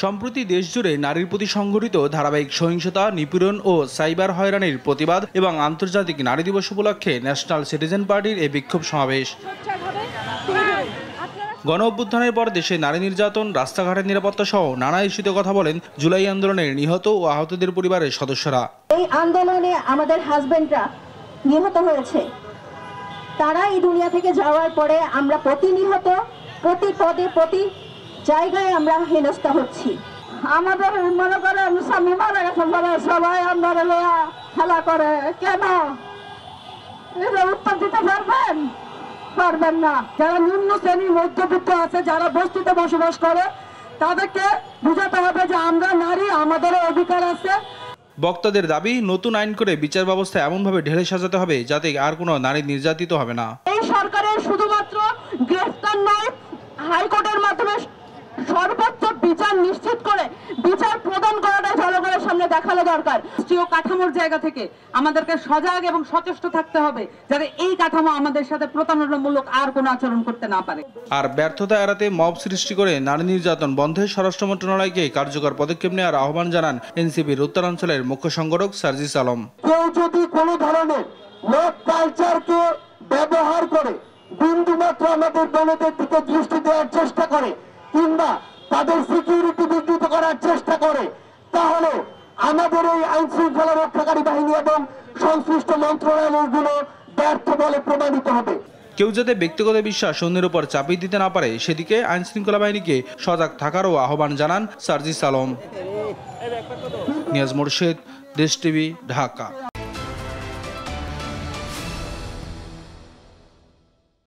সম্প্রতি দেশজুড়ে নারীর প্রতি সংঘটিত ধারাবাহিক সহিংসতা, নিপীড়ন ও সাইবার হয়রানির প্রতিবাদ এবং আন্তর্জাতিক নারী দিবস উপলক্ষে ন্যাশনাল সিটিজেন পার্টির এই বিক্ষোভ সমাবেশ। গণ অভ্যুত্থানের পর দেশে নারী নির্যাতন, রাস্তাঘাটের নিরাপত্তা সহ নানা ইস্যুতে কথা বলেন জুলাই আন্দোলনের নিহত ও আহতদের পরিবারের সদস্যরা। এই আন্দোলনে আমাদের হাজবেন্ডরা নিহত হয়েছে। তারা এই দুনিয়া থেকে যাওয়ার পরে আমরা প্রতিনিহত, প্রতি পদে প্রতি জায়গায় আমরা হেনস্থা হচ্ছি। আমাদের মনে করেন স্বামী মারা গেছেন বলে সবাই আপনারা খেলা করে, কেন এটা উত্তর দিতে পারবেন না। যারা নিম্ন শ্রেণীর মধ্যবিত্ত আছে, যারা বস্তিতে বসবাস করে, তাদেরকে বুঝাতে হবে যে আমরা নারী, আমাদেরও অধিকার আছে। বক্তাদের দাবি, নতুন আইন করে বিচার ব্যবস্থা এমনভাবে ঢেলে সাজাতে হবে যাতে আর কোনো নারী নির্যাতিত হবে না। এই সরকারের শুধুমাত্র গ্রেফতার নয়, হাইকোর্টের মাধ্যমে সর্বোচ্চ বিচার নিশ্চিত করে বিচার প্রদান করাটাই জনগণের সামনে দেখানো দরকার। রাষ্ট্রীয় কাঠামোর জায়গা থেকে আমাদেরকে সজাগ এবং সচেষ্ট থাকতে হবে যাতে এই কাঠামো আমাদের সাথে প্রতারণামূলক আর কোনো আচরণ করতে না পারে। আর ব্যর্থতা এড়াতে মব সৃষ্টি করে নারী নির্যাতন বন্ধে স্বরাষ্ট্র মন্ত্রণালয়কে কার্যকর পদক্ষেপ নেওয়ার আহ্বান জানান এনসিপির উত্তরাঞ্চলের মুখ্য সংগঠক সার্জিস আলম। কেউ যদি কোনো ধরনের মব কালচারকে ব্যবহার করে বিন্দুমাত্র আমাদের দলদের দিকে দৃষ্টি দেওয়ার চেষ্টা করে কিংবা তাদের সিকিউরিটি বিঘ্নিত করার চেষ্টা করে, তাহলে আমাদের এই আইন শৃঙ্খলা রক্ষাকারী বাহিনী এবং সংশ্লিষ্ট মন্ত্রণালয়গুলো ব্যর্থ বলে প্রমাণিত হবে। কেউ যাতে ব্যক্তিগত বিশ্বাস অন্যের উপর চাপিয়ে দিতে না পারে সেদিকে আইন শৃঙ্খলা বাহিনীকে সজাগ থাকারও আহ্বান জানান সার্জিস আলম। নিয়াজ মোরশেদ, দেশ টিভি, ঢাকা।